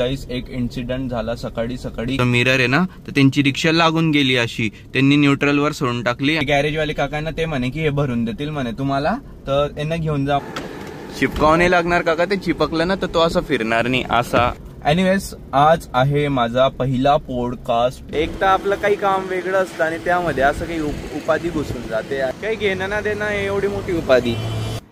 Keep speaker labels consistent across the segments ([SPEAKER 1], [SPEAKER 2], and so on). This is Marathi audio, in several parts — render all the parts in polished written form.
[SPEAKER 1] गाईस एक इन्सिडेंट झाला सकाळी सकाळी. मिरर आहे ना, तर त्यांची रिक्षा लागून गेली अशी, त्यांनी न्यूट्रल वर सोडून टाकली. गॅरेजवाले काकांना ते म्हणे की हे भरून देतील म्हणे तुम्हाला, तर त्यांना घेऊन जा. चिपकाव नाही लागणार काका, ते चिपकलं ना तर तो असं फिरणार नाही असा. एनिवेज आज आहे माझा पहिला पॉडकास्ट. एक तर आपलं काही काम वेगळं असतं आणि त्यामध्ये असं काही उपाधी घुसून जाते, काही घेणं ना देणं एवढी मोठी उपाधी.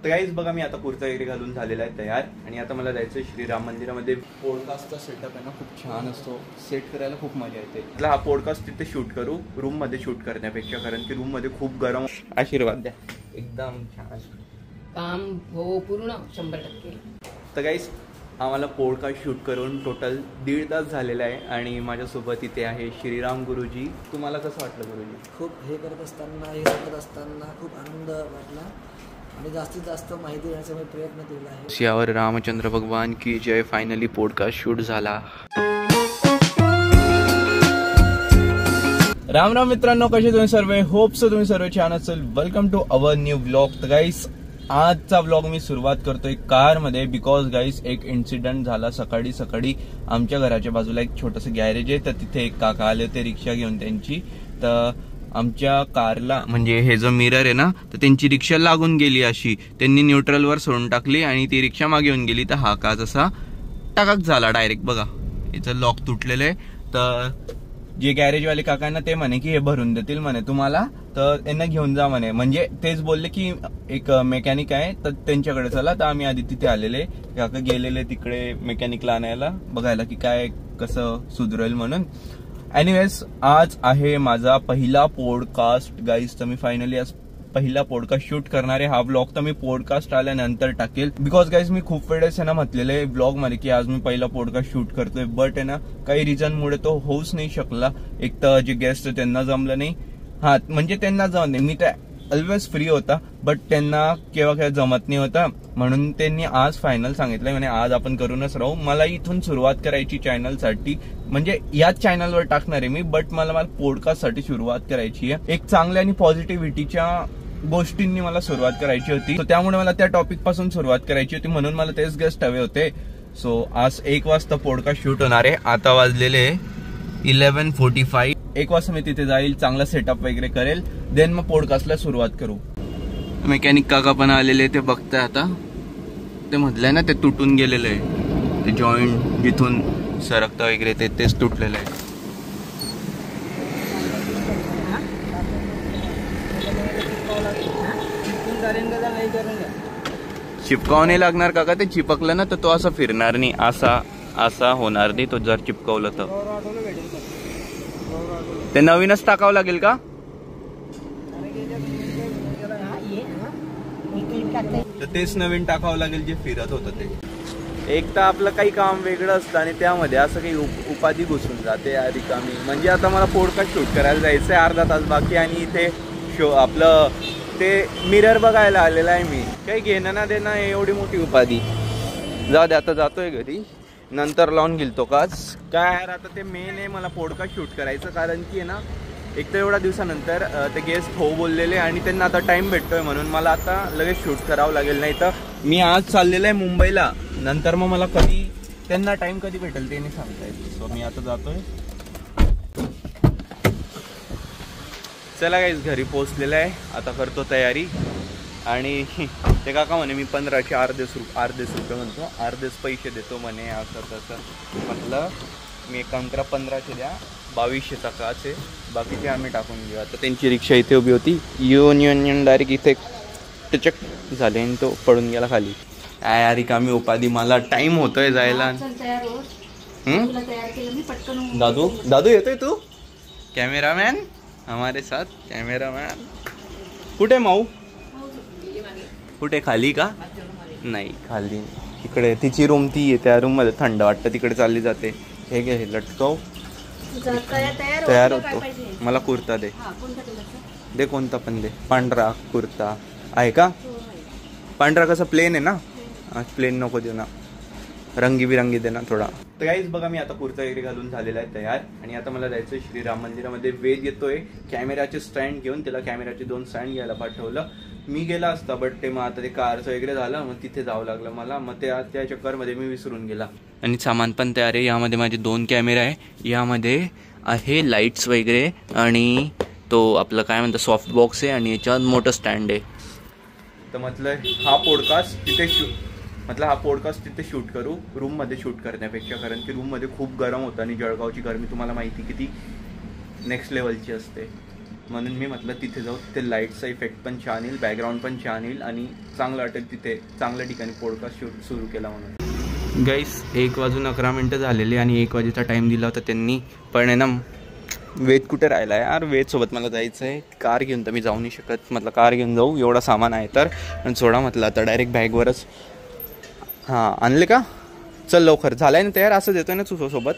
[SPEAKER 1] तर गाईज बघा, मी आता कुर्ता वगैरे घालून झालेला आहे तयार आणि आता मला जायचं श्रीराम मंदिरामध्ये. पॉडकास्टचा सेटअप आहे ना खूप छान असतो, सेट करायला खूप मजा येते. हा पॉडकास्ट तिथे शूट करू, रूम मध्ये शूट करण्यापेक्षा, कारण की रूम मध्ये खूप गरम. आशीर्वाद द्या, एकदम छान
[SPEAKER 2] काम हो पूर्ण 100%.
[SPEAKER 1] तर गाईज आम्हाला पॉडकास्ट शूट करून टोटल 1.5 तास झालेला आहे आणि माझ्यासोबत इथे आहे श्रीराम गुरुजी. तुम्हाला कसं वाटलं गुरुजी?
[SPEAKER 3] खूप हे करत असताना खूप आनंद वाटला आणि जास्तीत जास्त माहिती देण्याचा मी प्रयत्न केला आहे.
[SPEAKER 1] सियावर रामचंद्र भगवान की जय. फायनली पॉडकास्ट शूट झाला. राम राम मित्रांनो, कसे तुम्ही सर्व? होप सो तुम्ही सर्व छान असेल. Welcome to our new blog. तर गाईस आजचा ब्लॉग मी सुरुवात करतोय कार मध्ये, बिकॉज गाईस एक इन्सिडेंट झाला सकाळी सकाळी. आमच्या घराच्या बाजूला एक छोटंसं गॅरेज आहे, तर तिथे एक काका आले होते रिक्षा घेऊन त्यांची. तर आमच्या कारला म्हणजे हे जो मिरर आहे ना, तर त्यांची रिक्षा लागून गेली अशी, त्यांनी न्यूट्रल वर सोडून टाकली आणि ती रिक्षा मागे येऊन गेली. तर हा काच असा टाकाक झाला डायरेक्ट. बघा याचं लॉक तुटलेलं आहे. तर जे गॅरेजवाले काकांना ते म्हणे की हे भरून देतील म्हणे तुम्हाला, तर त्यांना घेऊन जा म्हणे. म्हणजे तेच बोलले की एक मेकॅनिक आहे तर त्यांच्याकडे चला. तर आम्ही आधी तिथे आलेले, काका गेलेले तिकडे मेकॅनिकला आणायला, बघायला की काय कसं सुधरेल म्हणून. एनिवेज आज आहे माझा पहिला पॉडकास्ट गाईज. तर मी फायनली आज पहिला पॉडकास्ट शूट करणार आहे. हा ब्लॉग तर मी पॉडकास्ट आल्यानंतर टाकेल, बिकॉज गाईज मी खूप वेळेस आहे ना म्हटलेलं आहे ब्लॉग मध्ये की आज मी पहिला पॉडकास्ट शूट करतोय, बट आहे ना काही रिझन मुळे तो होऊच नाही शकला. एक तर जे गेस्ट त्यांना जमलं नाही, हा म्हणजे त्यांना जमलं नाही, मी तर ऑलवेज फ्री होता, बट त्यांना केव्हा केव्हा जमत नाही होता. म्हणून त्यांनी आज फायनल सांगितलंय म्हणे आज आपण करूनच राहू. मला इथून सुरुवात करायची चॅनलसाठी, म्हणजे याच चॅनलवर टाकणार आहे मी, बट मला पॉडकास्ट साठी सुरुवात करायची आहे. एक चांगल्या आणि पॉझिटिव्हिटीच्या गोष्टींनी मला सुरुवात करायची होती, तर त्यामुळे मला त्या टॉपिक पासून सुरुवात करायची होती, म्हणून मला तेच गेस्ट हवे होते. सो आज 1 वाजता पॉडकास्ट शूट होणार आहे. आता वाजलेले 11:45. 1 वाजता मी तिथे जाईल, चांगला सेटअप वगैरे करेल, देन मग पॉडकास्टला सुरुवात करू. मेकॅनिक काका पण आलेले, ते बघताय आता. ते म्हटलंय ना ते तुटून गेलेलं आहे, ते जॉईंट जिथून सरकता वगैरे तेच तुटलेलं आहे. चिपकाव नाही लागणार काका, ते चिपकलं ना तर तो असं फिरणार नाही, असा होणार नाही. तो जर चिपकवलं तर ते नवीनच टाकावं लागेल का? तर तेच नवीन टाकावं लागेल जे फिरत होतं ते. एक तर आपलं काही काम वेगळं असतं आणि त्यामध्ये असं काही उपाधी घुसून जाते रिकामी. म्हणजे आता मला पॉडकास्ट शूट करायला जायचंय, अर्धा तास बाकी, आणि इथे आपलं ते मिरर बघायला आलेला आहे मी. काही घेणं ना देणं एवढी मोठी उपाधी. जाऊ दे, आता जातोय घरी, नंतर लावून गेल तो काच. काय यार, आता ते मेन आहे मला पॉडकास्ट शूट करायचं, कारण की आहे ना एक तर एवढ्या दिवसानंतर ते गेस्ट हो बोललेले आणि त्यांना आता टाइम भेटतोय, म्हणून मला आता लगेच शूट करावं लागेल. नाही तर मी आज चाललेलं आहे मुंबईला, नंतर मग मला कधी त्यांना टाइम कधी भेटेल ते नाही सांगता येत. सो मी आता जातोय. चला गाईज, घरी पोहोचलेलं आहे, आता करतो तयारी. आणि ते काका म्हणे मी 15चे अर्धेच रुपये म्हणतो, अर्धेच पैसे देतो म्हणे, असं तसं. म्हटलं मी एक काम करा, 15चे द्या, 2200चा काच आहे, बाकीचे आम्ही टाकून घेऊ. आता त्यांची रिक्षा इथे उभी होती, युनियन डायरेक्ट इथे टचक झाले आणि तो पडून गेला खाली. काय यार रिकामी उपाधी, मला टाइम होतोय जायला. दादू येतोय तू? कॅमेरामॅन हमारे साथ, कॅमेरामॅन. कुठे माऊ? कुठे, खाली का? नाही खाली, तिकडे तिची रूम ती आहे, त्या रूम मध्ये थंड वाटतं, तिकडे चालली जाते. हे घे, हे लटकव, तयार होतो. मला कुर्ता दे, दे कोणता पण दे. पांढरा कुर्ता आहे का? पांढरा कसा प्लेन आहे ना? प्लेन नको देऊ ना, रंगीबिरंगी दे ना थोडा. तर गाईज बघा, मी आता कुर्ता वगैरे घालून झालेला आहे तयार आणि आता मला जायचं श्रीराम मंदिरामध्ये. वेद येतोय कॅमेराचे स्टँड घेऊन, त्याला कॅमेराचे 2 स्टँड घ्यायला पाठवलं. मी गेला असता, बट ते मग आता ते कारचं वगैरे झालं, मग तिथे जावं लागलं मला, मग त्या चक्करमध्ये मी विसरून गेला. आणि सामान पण तयार आहे. यामध्ये माझे 2 कॅमेरा आहे, यामध्ये आहे लाईट्स वगैरे, आणि तो आपलं काय म्हणतं सॉफ्ट बॉक्स आहे, आणि याच्यात मोठं स्टँड आहे. तर म्हटलं हा पॉडकास्ट तिथे शूट करू, रूममध्ये शूट करण्यापेक्षा, कारण की रूममध्ये खूप गरम होतं आणि जळगावची गरमी तुम्हाला माहिती किती नेक्स्ट लेवलची असते. म्हणून मी म्हटलं तिथे जाऊ, तिथे लाईटचा इफेक्ट पण छान येईल, बॅकग्राऊंड पण छान येईल आणि चांगलं वाटेल, तिथे चांगल्या ठिकाणी पॉडकास्ट शूट सुरू केला म्हणून. गाईस 1:11 झालेले आणि 1 वाजेचा टाईम दिला होता त्यांनी, पण आहे ना वेद कुठे राहिला आहे यार. वेदसोबत मला जायचं आहे, कार घेऊन तर मी जाऊ नाही शकत. म्हटलं कार घेऊन जाऊ, एवढा सामान आहे तर, आणि सोडा म्हटलं आता डायरेक्ट बॅगवरच. हां आणले का, चल लवकर. झालाय ना तयार, असं देतोय ना तू सोबत.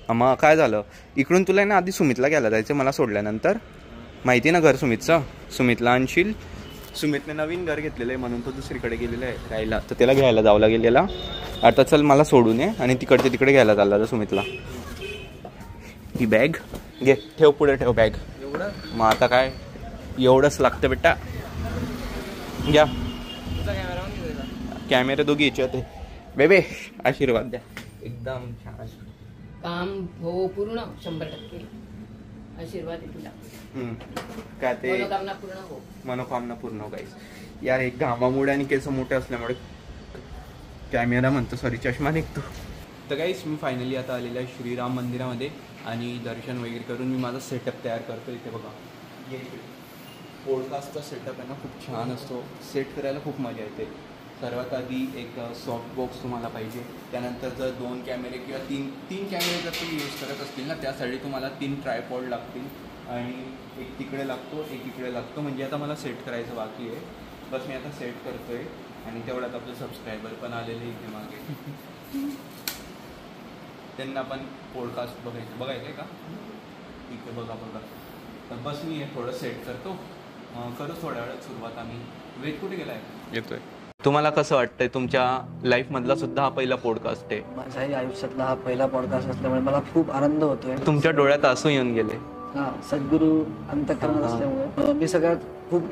[SPEAKER 1] मग काय झालं, इकडून तुला ना आधी सुमितला घ्यायला जायचं, मला सोडल्यानंतर. माहिती ना घर सुमितचं, सुमितला आणशील. सुमितने नवीन घर घेतलेलं आहे म्हणून तो दुसरीकडे गेलेला आहे राहायला, तर त्याला घ्यायला जावं लागेल. आता चल मला सोडून ये, आणि तिकडे घ्यायला चालला तर सुमितला. ही बॅग घे, ठेव पुढे ठेव बॅग.
[SPEAKER 3] एवढं
[SPEAKER 1] मग आता काय, एवढंच लागतं बेटा. घ्या कॅमेरा दोघी याचे होते. बेबे आशीर्वाद द्या, एकदम छान
[SPEAKER 2] काम हो पूर्ण 100%. आशीर्वाद आहे तुला.
[SPEAKER 1] काय ते
[SPEAKER 2] मनोकामना पूर्ण हो.
[SPEAKER 1] मनोकामना पूर्ण हो गाईस. यार एक घामामुळे आणि केस मोठे असल्यामुळे कॅमेरा म्हणतो, सॉरी चष्मा निघतो. तर गाईस मी फायनली आता आलेला आहे श्रीराम मंदिरामध्ये, आणि दर्शन वगैरे करून मी माझा सेटअप तयार करतो. इथे बघा, पॉडकास्टचा सेटअप आहे ना खूप छान असतो, सेट करायला खूप मजा येते. सर्वात आधी एक सॉफ्ट बॉक्स तुम्हाला पाहिजे, त्यानंतर जर 2 कॅमेरे किंवा तीन कॅमेरे जर तुम्ही यूज करत असतील ना, त्यासाठी तुम्हाला 3 ट्रायपॉड लागतील, आणि एक तिकडे लागतो, एक इकडे लागतो. म्हणजे आता मला सेट करायचं बाकी आहे, बस मी आता सेट करतो आहे. आणि तेवढ्यात आपले सबस्क्रायबर पण आलेले इथे मागे, त्यांना पण पॉडकास्ट बघायचं आहे का, इथे बघा. तर बस मी थोडं सेट करतो, करू थोड्या वेळात सुरुवात. आम्ही वेट कुठे गेला आहे, येतोय. तुम्हाला कसं वाटतंय, तुमच्या लाईफमधला सुद्धा हा पहिला पॉडकास्ट आहे?
[SPEAKER 3] माझ्याही आयुष्यातला हा पहिला पॉडकास्ट असल्यामुळे मला खूप आनंद होतोय.
[SPEAKER 1] तुमच्या डोळ्यात आसू येऊन गेले.
[SPEAKER 3] सद्गुरू अंतःकरणात असल्यामुळे मी सगळ्यात खूप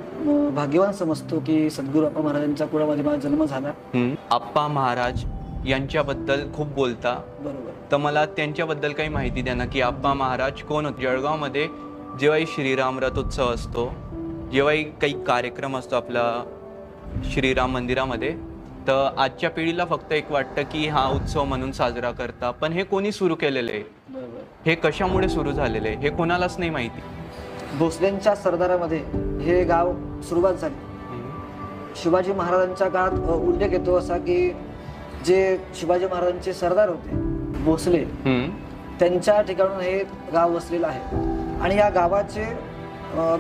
[SPEAKER 3] भाग्यवान समजतो की सद्गुरू अप्पा महाराजांच्या कुळामध्ये माझा जन्म झाला.
[SPEAKER 1] अप्पा महाराज यांच्याबद्दल खूप बोलता,
[SPEAKER 3] बरोबर.
[SPEAKER 1] तर मला त्यांच्याबद्दल काही माहिती द्या ना, की अप्पा महाराज कोण होते? जळगावमध्ये जेव्हाही श्रीराम रथोत्सव असतो, जेव्हाही काही कार्यक्रम असतो आपला श्रीराम मंदिरामध्ये, तर आजच्या पिढीला फक्त एक वाटतं की हा उत्सव म्हणून साजरा करता, पण हे कोणी सुरू केलेलं आहे, हे कशामुळे सुरू झालेलं आहे हे कोणालाच नाही माहिती.
[SPEAKER 3] भोसलेंच्या सरदारामध्ये हे गाव सुरुवात झाली. शिवाजी महाराजांच्या काळात उल्लेख येतो असा की जे शिवाजी महाराजांचे सरदार होते भोसले, त्यांच्या ठिकाणून हे गाव वसलेलं आहे. आणि या गावाचे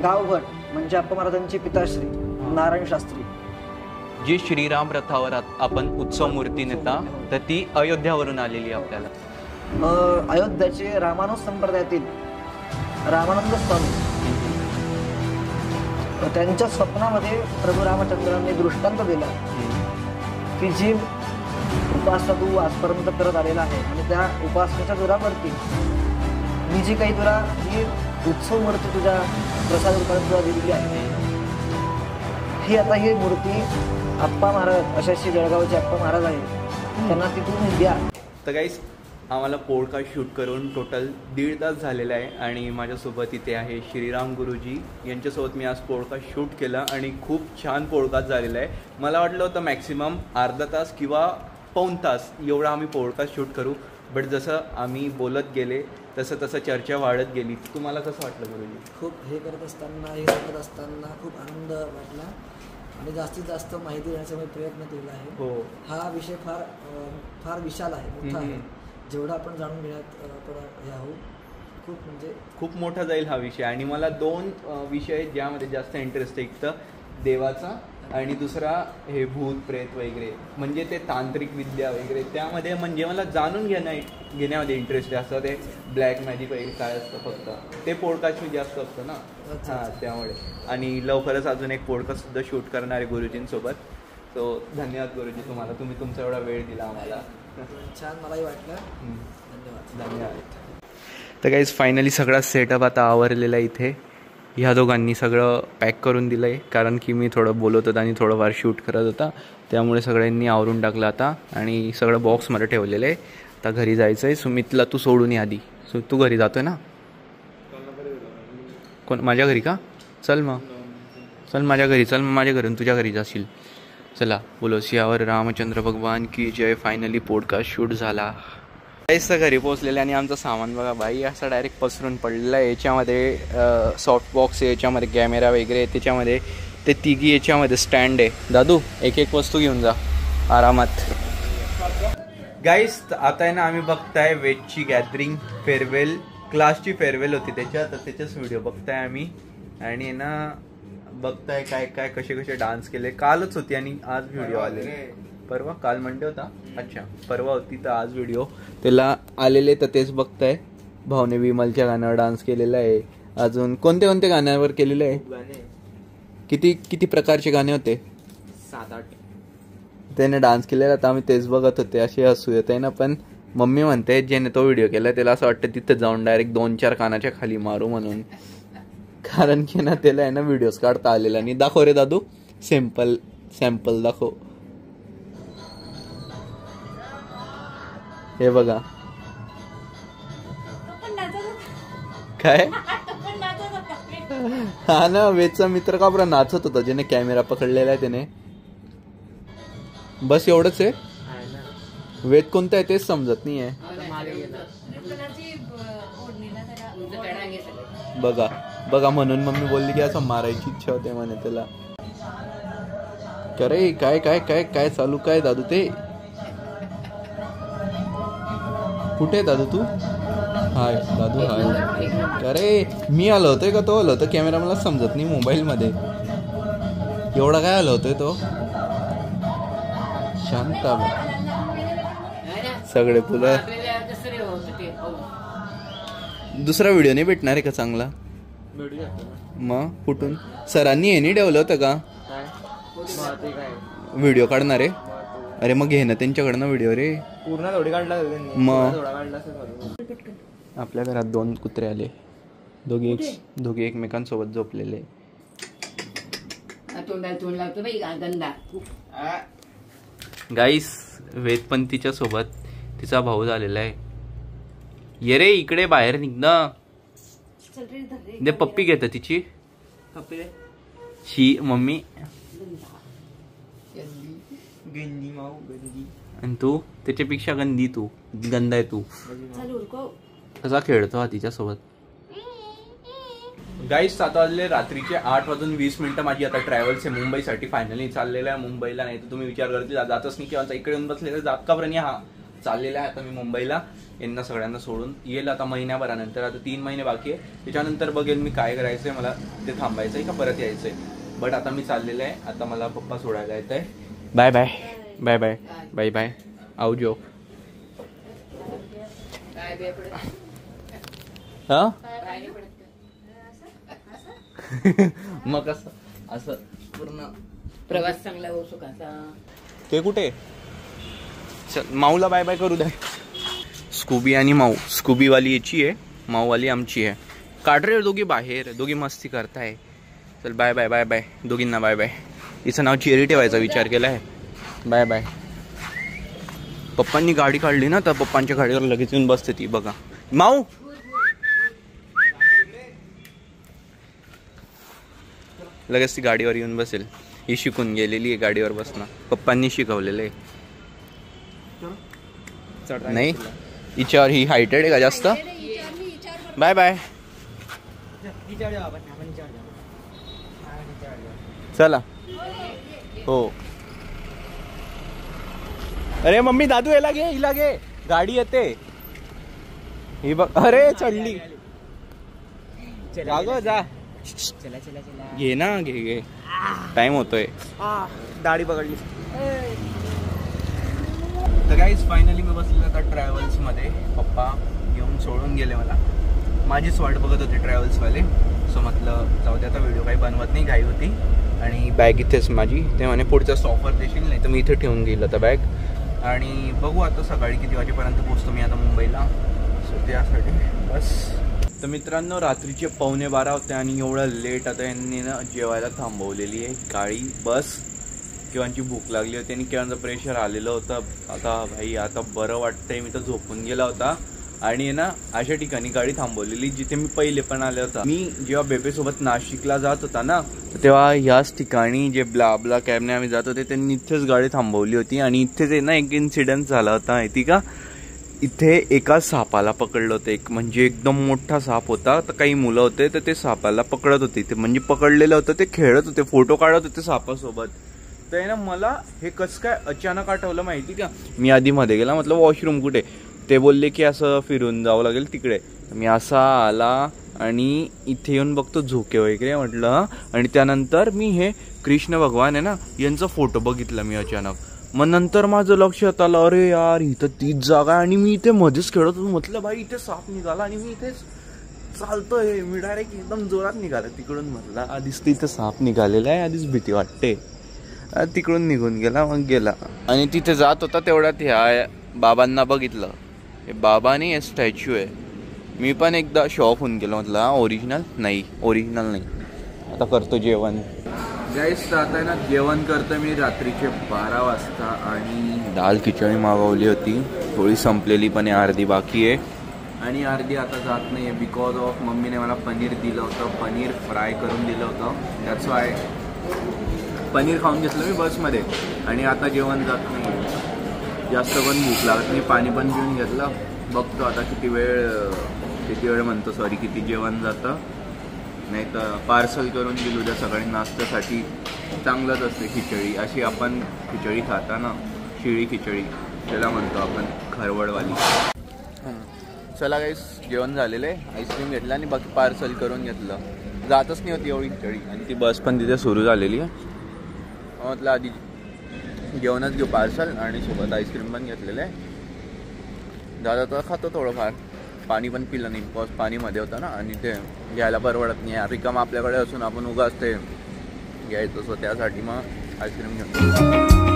[SPEAKER 3] गावभर म्हणजे अप्पा महाराजांचे पिताश्री नारायण शास्त्री,
[SPEAKER 1] जी श्रीराम रथावर आपण उत्सव मूर्ती नेता, तर ती अयोध्यावरून आलेली आपल्याला.
[SPEAKER 3] अयोध्याचे रामानुज संप्रदायातील रामानंद स्वामी, त्यांच्या स्वप्नामध्ये प्रभू रामचंद्रांनी दृष्टांत दिला की जी उपासना तू आजपर्यंत करत आलेला आहे, आणि त्या उपासनेच्या जोरावरती मी जी काही तुला ही उत्सव मूर्ती तुझ्या प्रसाद रूपाने तुला दिलेली आहे, ही आता ही मूर्ती अप्पा महाराज अशाशी जळगावचे अप्पा महाराज आहे, त्यांना तिथून द्या.
[SPEAKER 1] तर गाईस आम्हाला पॉडकास्ट शूट करून टोटल 1.5 तास झालेला आहे, आणि माझ्यासोबत इथे आहे श्रीराम गुरुजी, यांच्यासोबत मी आज पॉडकास्ट शूट केलं आणि खूप छान पॉडकास्ट झालेला आहे. मला वाटलं होतं मॅक्सिमम अर्धा तास किंवा पाऊण तास एवढा आम्ही पॉडकास्ट शूट करू, बट जसं आम्ही बोलत गेले तसं चर्चा वाढत गेली. तुम्हाला कसं वाटलं गुरुजी?
[SPEAKER 3] खूप हे करत असताना, हे सांगत असताना खूप आनंद वाटला, आणि जास्तीत जास्त माहिती देण्याचा मी प्रयत्न केला आहे.
[SPEAKER 1] हो, हा
[SPEAKER 3] विषय फार विशाल आहे, मोठा आहे. जेवढा आपण जाणून घेण्यात हे आहोत, खूप म्हणजे
[SPEAKER 1] खूप मोठा जाईल हा विषय. आणि मला 2 विषय आहेत ज्यामध्ये जास्त इंटरेस्ट आहे, एक तर देवाचा आणि दुसरा हे भूत प्रेत वगैरे, म्हणजे ते तांत्रिक विद्या वगैरे, त्यामध्ये म्हणजे मला जाणून घेण्यामध्ये इंटरेस्ट आहे. असं ते ब्लॅक मॅजिक वगैरे काय असतं, फक्त ते पॉडकास्ट मी जास्त असतं ना, त्यामुळे. आणि लवकरच अजून एक पॉडकास्ट सुद्धा शूट करणार आहे गुरुजींसोबत. सो धन्यवाद गुरुजी तुम्हाला, तुम्ही तुमचा एवढा वेळ दिला आम्हाला.
[SPEAKER 3] छान, मलाही वाटलं. धन्यवाद.
[SPEAKER 1] तर गाईज फायनली सगळा सेटअप आता आवरलेला आहे. इथे ह्या दोघांनी सगळं पॅक करून दिलं आहे, कारण की मी थोडं बोलत होता आणि थोडंफार शूट करत होता, त्यामुळे सगळ्यांनी आवरून टाकलं आता आणि सगळं बॉक्समध्ये ठेवलेलं आहे. आता घरी जायचं आहे. सुमितला तू सोडून ये आधी. तू घरी जातोय ना? कोण? माझ्या घरी का? चल मग, चल माझ्या घरी, चल मग माझ्या घरून तुझ्या घरी जाशील. चला, बोलो सियावर रामचंद्र भगवान की जय. फायनली पॉडकास्ट शूट झाला. काहीच घरी पोहोचलेले आणि आमचं सामान बघा बाई असं डायरेक्ट पसरून पडलेलं आहे. याच्यामध्ये सॉफ्ट बॉक्स आहे, याच्यामध्ये कॅमेरा वगैरे, त्याच्यामध्ये ते तिघी, याच्यामध्ये स्टँड आहे. दादू एक एक वस्तू घेऊन जा आरामात. गाईस आता आहे ना, आम्ही बघताय वेजची गॅदरिंग फेअरवेल, क्लासची फेअरवेल होती त्याच्याच व्हिडिओ बघताय आम्ही. आणि ना बघताय काय काय कसे कसे डान्स केले. कालच होती आणि आज व्हिडिओ आले. परवा, काल मंडे होता, अच्छा परवा होती तर आज व्हिडिओ त्याला आलेले. तर तेच बघताय. भावने विमलच्या गाण्यावर डान्स केलेला आहे. अजून कोणत्या कोणत्या गाण्यावर केलेलं आहे? किती किती प्रकारचे गाणे होते? 7-8 त्याने डान्स केलेला. तर आम्ही तेच बघत होते. असे हसू येत आहे ना. पण मम्मी म्हणते ज्याने तो व्हिडिओ केला त्याला असं वाटतं तिथं जाऊन डायरेक्ट 2-4 कानाच्या खाली मारू म्हणून, कारण की ना त्याला आहे ना व्हिडिओज काढता आलेला नाही. दाखव रे दादू, सॅम्पल दाखव. हे बघा काय. हा ना, वेदचा मित्र का बरं नाचत होता ज्याने कॅमेरा पकडलेला आहे त्याने. बस एवढंच आहे. वेद कोणता आहे तेच समजत नाही आहे. बघा बघा, म्हणून मम्मी बोलली की असं मारायची इच्छा होते म्हणे त्याला. अरे काय काय काय काय चालू काय दादू? ते कुठे दादू तू? हाय दादू हाय. अरे मी आलो होतोय का तो आलो होतो? कॅमेरा मला समजत नाही मोबाईल मध्ये. एवढा काय आलो होतोय तो? शांत सगळे फुलं. दुसरा व्हिडिओ नाही भेटणार आहे का चांगला? मग कुठून? सरांनी हे नाही ठेवलं होतं का व्हिडिओ काढणार आहे? अरे मग घे ना त्यांच्याकडनं व्हिडिओ रे. पूर्ण थोडी काढला मग. आपल्या घरात 2 कुत्रे आले. दोघे एकमेकांसोबत झोपलेले. गाईस वेद पण तिच्या सोबत तिचा भाऊ झालेला आहे. ये रे इकडे बाहेर निघ ना. दे पप्पी घेत तिची. शी मम्मी. आणि तू त्याच्यापेक्षा गंदी, तू गंदा आहे तू. कसा खेळतो हा तिच्या सोबत. गाईस आता वाजले रात्रीचे 8:20. माझी आता ट्रॅव्हल्स आहे मुंबईसाठी. फायनली चाललेला आहे मुंबईला. नाही तर तुम्ही विचार करतील जातच नाही किंवा इकडे येऊन बसलेलं जात का बरं. हा चाललेला आहे आता मी मुंबईला. यांना सगळ्यांना सोडून येईल आता महिन्याभरानंतर. आता 3 महिने बाकी आहे. त्याच्यानंतर बघेल मी काय करायचंय, मला ते थांबायचंय का परत यायचंय. बट आता मी चाललेलं आहे. आता मला पप्पा सोडायला येत आहे. Bye bye bye bye bye bye. आवजो. हा मग कसं असं पूर्ण
[SPEAKER 2] प्रवास चांगला हो सुखाचा.
[SPEAKER 1] ते कुठे? चल माऊला बाय बाय करू द्या. स्कूबी आणि माऊ. स्कूबीवाली याची आहे, माऊवाली आमची आहे. काढ रे दोघी बाहेर. दोघी मस्ती करताय. चल बाय बाय बाय बाय दोघींना बाय बाय. तिचं नाव चेरी ठेवायचा विचार केला आहे. Bye bye. पप्पांनी गाडी काढली ना तर पप्पांच्या गाडीवर लगेच येऊन बसते ती. बघा माऊ. लगेच ती गाडीवर येऊन बसेल. ही शिकून गेलेली आहे गाडीवर बसणं. पप्पांनी शिकवलेलं आहे. नाही हिच्यावर ही हायटेड आहे का जास्त. Bye bye. चला हो. अरे मम्मी दादू याला घे, हिला घे. गाडी येते ही बघ. अरे चढली. जा गं जा. घे ना घे. टाइम होतोय. दाढी पकडली. तर गाईज फायनली मी बसलेलो आता ट्रॅव्हल्समध्ये. पप्पा घेऊन सोडून गेले मला. माझीच वाट बघत होते ट्रॅव्हल्सवाले. सो म्हटलं जाऊ दे आता व्हिडिओ काही बनवत नाही, घाई होती. आणि बॅग इथेच माझी. ते म्हणे पुढचा स्टॉपवर देशील, नाही तर मी इथे ठेवून गेलं आता बॅग. आणि बघू आता सकाळी किती वाजेपर्यंत पोहोचतो मी आता मुंबईला. सो त्यासाठी बस तर मित्रांनो रात्रीचे 11:15 होते आणि एवढं लेट आता यांनी ना जेवायला थांबवलेली आहे गाडी बस. किंवाची भूक लागली होती आणि किंवाचं प्रेशर आलेलं होतं. आता भाई आता बरं वाटतंय, मी तर झोपून गेला होता. आणि ना अशा ठिकाणी गाडी थांबवलेली जिथे मी पहिले पण आले होता. मी जेव्हा बेबेसोबत नाशिकला जात होता ना तेव्हा ह्याच ठिकाणी जे ब्ला कॅबने आम्ही जात होते त्यांनी इथेच गाडी थांबवली होती. आणि इथेच ना एक इन्सिडेंट झाला होता माहिती का. इथे एका सापाला पकडलं होतं. एक म्हणजे एकदम मोठा साप होता. तर काही मुलं होते तर ते सापाला पकडत होते. ते म्हणजे पकडलेलं होतं, ते खेळत होते, फोटो काढत होते सापासोबत. तर ना मला हे कसं काय अचानक आठवलं माहिती का. मी आधी मध्ये गेला, म्हटलं वॉशरूम कुठे. ते बोलले की असं फिरून जावं लागेल तिकडे. मी असा आला आणि इथे येऊन बघतो झोके वगैरे म्हटलं. आणि त्यानंतर मी हे कृष्ण भगवान आहे ना यांचा फोटो बघितला मी अचानक. मग नंतर माझं लक्षात आलं, अरे यार इथं तीच जागा आहे आणि मी इथे मध्येच खेळत होतो. म्हटलं भाई इथे साप निघाला आणि मी इथेच चालतोय. मी डायरेक्ट एकदम जोरात निघाला तिकडून. म्हटलं आधीच तिथं साप निघालेला आहे, आधीच भीती वाटते. तिकडून निघून गेला. मग गेला आणि तिथे जात होता तेवढ्यात ह्या बाबांना बघितलं. हे बाबाने हे स्टॅच्यू आहे. मी पण एकदा शॉक होऊन गेलो. म्हटलं ओरिजिनल नाही. आता करतो जेवण. गाईस आता आहे ना जेवण करतो मी रात्रीचे 12 वाजता. आणि दाल खिचडी मागवली होती, थोडी संपलेली पण आहे, अर्धी बाकी आहे. आणि अर्धी आता जात नाही आहे बिकॉज ऑफ मम्मीने मला पनीर दिलं होतं, पनीर फ्राय करून दिलं होतं. दॅट्स वाय पनीर खाऊन घेतलं मी बसमध्ये. आणि आता जेवण जात नाही, जास्त पण भूक लागत नाही. पाणी पण पिऊन घेतलं. बघतो आता किती वेळ म्हणतो सॉरी किती जेवण जातं. नाही तर पार्सल करून दिलं उद्या सकाळी नाश्त्यासाठी. चांगलंच असते खिचडी. अशी आपण खिचडी खाता ना, शिळी खिचडी त्याला म्हणतो आपण, खरवडवाली. चला गाईस जेवण झालेलं आहे. आईस्क्रीम घेतलं आणि बाकी पार्सल करून घेतलं. जातच नाही होती एवढी खिचडी. आणि ती बस पण तिथे सुरू झालेली आहे. म्हटलं आधी जेवणच घेऊ पार्सल आणि सोबत आईस्क्रीम पण घेतलेलं आहे. दादा तर खातो थोडंफार. पाणी पण पिलं नाही बिकॉज पाणीमध्ये होतं ना आणि ते घ्यायला परवडत नाही. रिकाम आपल्याकडे असून आपण उगाच ते घ्यायचं असं त्यासाठी मग आईस्क्रीम घेतो.